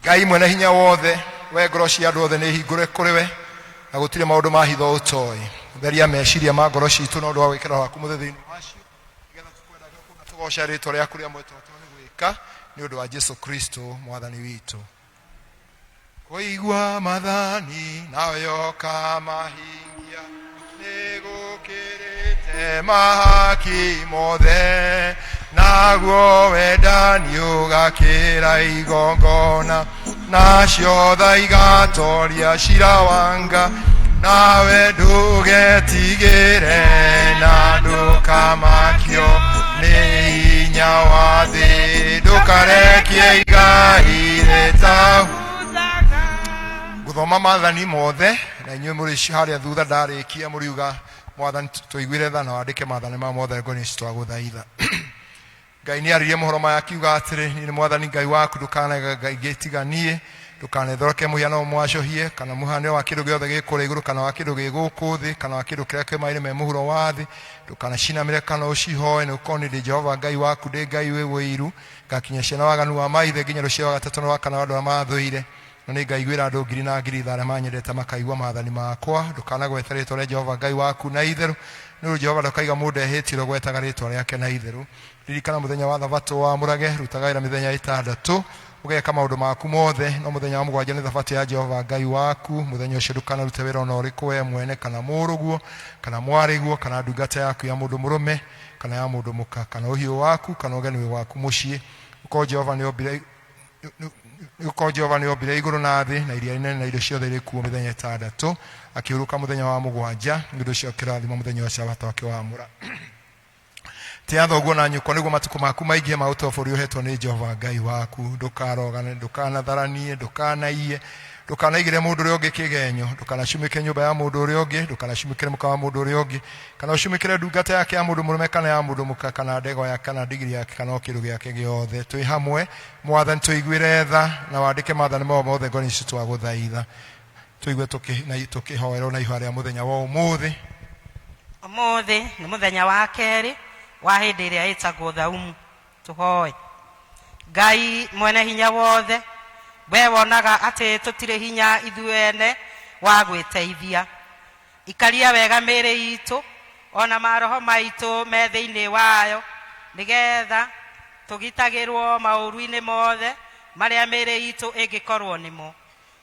Ngai mwene hinya wothe we ngoro cia andũ othe nĩ hingũre kũrĩ we na gũtirĩ maũndũ ma hitho ũtoĩ theria meciria ma ngoro citũ na ũndũ wa gwĩkĩra waku mũthenya wacio nĩgetha tũkwenda gũkũna tũgoca rĩtwa rĩaku rĩa mwĩtĩkio nĩ gwĩka nĩ ũndũ wa Jesũ Kristo mwathani witũ. Kũigua mathani nayo kamahingia nĩ gũkĩrĩte mahaki mothe naguo wendani ũgakĩra igongona nacio tha igatoria cirawanga nawe ndũgetigĩre na ndũkamakio nĩ hinya wa thĩ ndũkarekie igai rĩtahu. Gũthoma mathani mothe na inyuĩ mũrĩ harĩa thutha ndarĩkia mũriuga mwathani tũiguire tha na wandĩke mathani ma mothe ngoni twagũthaitha. Ngai nĩ aririe mohoro maya akiuga atĩrĩ nĩ mwathani Ngai waku ndũkanaiga ngai gĩtiganie ndũkanethoroke mũhiano mwacohie kana mũhiano wa kĩndũ gĩothe gĩkũrĩ igũrũ kana wa kĩndũ gĩgũkũ thĩ kana wa kĩndũ kĩrĩa kĩmaire me mũhuro wa thĩ ndũkanacinamĩre kana ũcihoe nĩ ũkorwo nĩ ndĩ Jehova Ngai waku ndĩ Ngai wĩ wũiru ngakinya ciana waganu wa maithe nginya rũciaro wa gatatũ na wa kana andũ arĩa mathũire na nĩ ngaiguĩra andũ ngiri na ngiri arĩa manyendete makaigua maathani makwa ndũkanagweta rĩĩtwa rĩa Jehova Ngai waku na itherũ nĩ Jehova ndakaiga mũndũ ehĩtio gwetaga rĩĩtwa rĩake na itherũ. Ririkana mũthenya wa thabatũ wa mũrage rutaga wĩra mĩthenya ĩtandatũ ũgeka maũndũ maku mothe no mũthenya wa mũgwanja nĩ thabatũ ya Jehova Ngai waku mũthenya ũcio ndũkanarute wĩra ona ũrĩkũ we mwene kana mũrũguo kana mwarĩguo kana ndungata yaku ya mũndũ mũrũme kana ya mũndũ mũka kana ũhiũ waku kana ũgeni waku mũciĩ ũkorwo Jehova nĩ ombire igũrũ na thĩ na iria inene na indo ciothe irĩ kuo mĩthenya ĩtandatũ akĩhurũka mũthenya wa mũgwanja nĩ ũndũ ũcio akĩrathima mũthenya wa Sabato akĩwamũra. Tia thoguo na nyũkwa nĩguo matukũ maku maingĩ ma ũtobori ũhetwo nĩ Jehova Ngai waku ndũkarogane ndũkanatharanie ndũkanaiye ndũkanaigĩre mũndũ ũrĩa ũngĩ kĩgenyo ndũkanacumĩke nyũmba ya mũndũ ũrĩa ũngĩ ndũkanacumĩkĩre mũka wa mũndũ ũrĩa ũngĩ kana ũcumĩkĩre ndungata yake ya mũndũ mũrũme kana ya mũndũ mũka kana ndego yake kana ndigiri yake kana kĩndũ gĩake gĩothe twĩ hamwe mwathani tũiguĩre tha na wandĩke maathani mao mothe ngoni ici twagũthaitha tũigue tũkĩhoerwo na ihũa rĩa mũthenya wa ũmũthĩ. Ũmũthĩ nĩ mũthenya wa kerĩ wa hĩndĩ ĩrĩa ĩtagwo thaumu tũhoe. Ngai mwene hinya wothe we wonaga atĩ tũtirĩ hinya ithuene wa gwĩteithia ikaria wega mĩĩrĩ itũ ona maroho maitũ me thĩinĩ wayo nĩgetha tũgitagĩrwo maũru-inĩ mothe marĩa mĩĩrĩ itũ ĩngĩkorwo nĩmo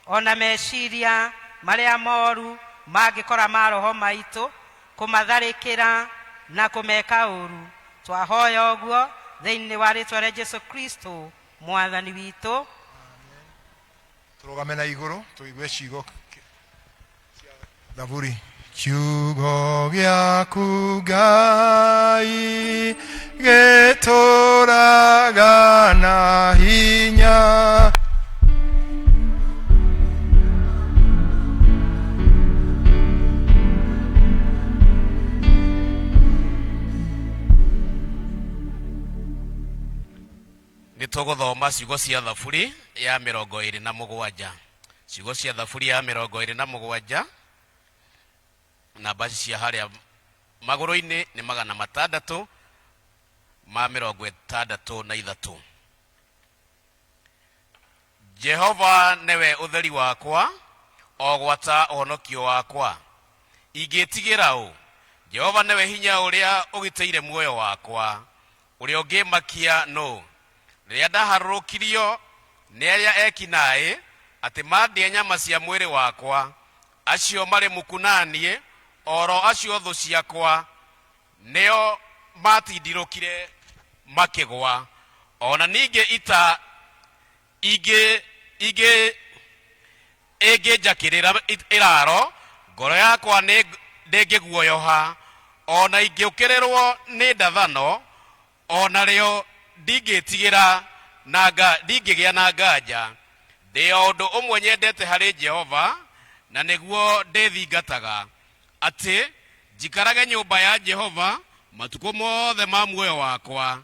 ona meciria marĩa moru mangĩkora maroho maitũ kũmatharĩkĩra na kũmeka ũru twahoya ũguo thĩinĩ wa rĩĩtwa rĩa Jesũ Kristo mwathani witũ. Tũrũgame na igũrũ tũigue ciugo cia Thaburi. Kiugo gĩaku Ngai gĩtũũraga na hinya Nĩtũgũthoma ciugo cia Thaburi ya 27 ciugo cia Thaburi ya 27 namba cia harĩa magũrũ-inĩ nĩ 663. Jehova nĩwe ũtheri wakwa o gwata ũhonokio wakwa ingĩtigĩra ũ Jehova nĩwe hinya ũrĩa ũgitĩire muoyo wakwa ũrĩa ũngĩmakia no rĩrĩa ndaharũrũkirio nĩ arĩa ekinaĩ atĩ mandĩa nyama cia mwĩrĩ wakwa acio marĩ mũkunanie oro acio thũ ciakwa nĩo matindirũkire makĩgwa ona ningĩ ita ingĩnjakĩrĩra iraro ngoro yakwa ndĩngĩguoyoha ona ingĩũkĩrĩrwo nĩ ndathano ona rĩo ndingĩtigĩra ndingĩgĩa na nganja ndĩ o ũndũ ũmwe nyendete harĩ Jehova na nĩguo ndĩthingataga atĩ njikarage nyũmba ya Jehova matukũ mothe ma muoyo wakwa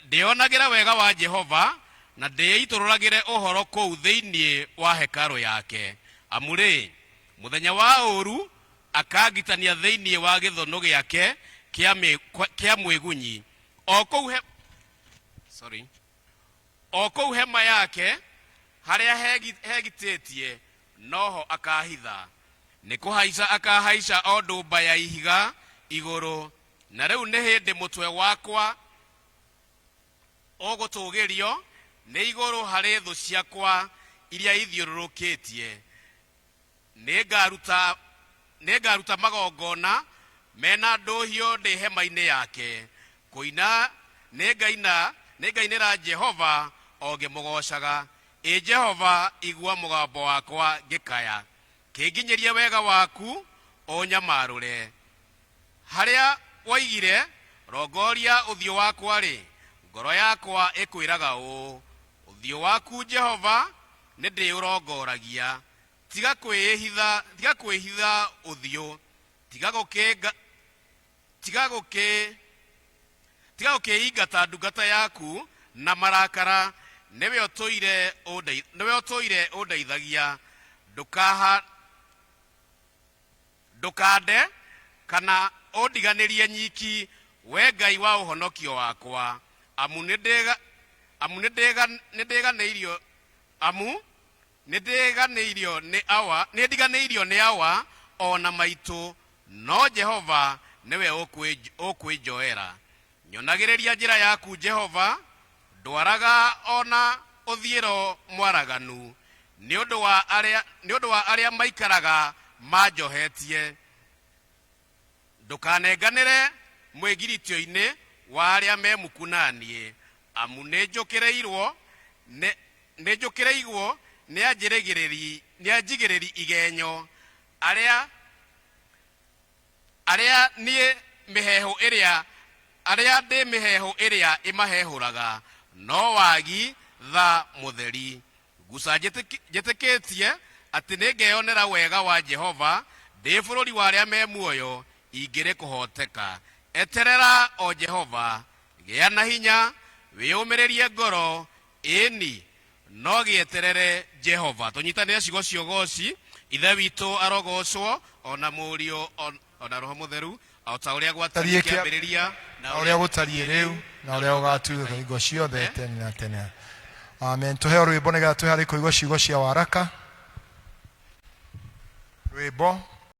ndĩonagĩra wega wa Jehova na ndĩitũrũragĩre ũhoro kũu thĩinĩ wa hekarũ yake amũrĩ mũthenya wa ũru akangitania thĩinĩ wa gĩthono gĩake kĩa mwĩgunyi o kũu hema yake harĩa hegitĩtie noho akahitha, nĩ kũhaica akahaica o ndũmba ya ihiga igũrũ, na rĩu nĩ hĩndĩ mũtwe wakwa ũgũtũgĩrio nĩ igũrũ harĩ thũ ciakwa iria ithiũrũrũkĩtie. Nĩngaruta magongona mena ndũhio ndĩ hema-inĩ yake, kũina nĩngainĩra Jehova o ngĩmũgocaga. Jehova, igua mũgambo wakwa ngĩkaya, kĩnginyĩrie wega waku ũnyamarũre. Harĩa woigire rongoria ũthiũ wakwa-rĩ, ngoro yakwa ĩkwĩraga ũũ, ũthiũ waku Jehova nĩ ndĩũrongoragia. Tiga kwĩhitha ũthiũ, tiga gũkĩingata ndungata yaku na marakara. Nĩwe ũtũire ũndeithagia, ndũkande kana ũndiganĩrie nyiki, we Ngai wa ũhonokio wakwa. Amu nĩndiganĩirio nĩ awa ona maitũ, no Jehova nĩwe ũkwĩnjoera. Nyonagĩrĩria njĩra yaku Jehova, ndwaraga ona ũthiĩro mwaraganu, nĩ ũndũ wa arĩa maikaraga manjohetie. Ndũkanenganĩre mwĩgiritio-inĩ wa arĩa memuku naniĩ, amu nĩnjũkĩrĩirwo nĩ anjigĩrĩri igenyo, arĩa ndĩ mĩheho ĩrĩa ĩmahehũraga, no wagi tha mũtheri. Nguca njĩtĩkĩtie atĩ nĩngeyonera wega wa Jehova ndĩ bũrũri wa arĩa me muoyo ingĩrĩ kũhoteka. Eterera o Jehova, gĩa na hinya, wĩyũmĩrĩrie ngoro, ĩni no gĩeterere Jehova. Tũnyitanĩre ciugo cia ũgooci. Ithe witũ arogocwo, ona mũriũ ona Roho Mũtheru, o ta ũrĩa gwatariĩ kĩambĩrĩria na ũrĩa gũtariĩ rĩu na ũrĩa ũgatuĩka hingo ciothe tene na tene. Amen. Tũheo rwĩmbo nĩgetha twĩharĩ kũigua ciugo cia waraka. Rwĩmbo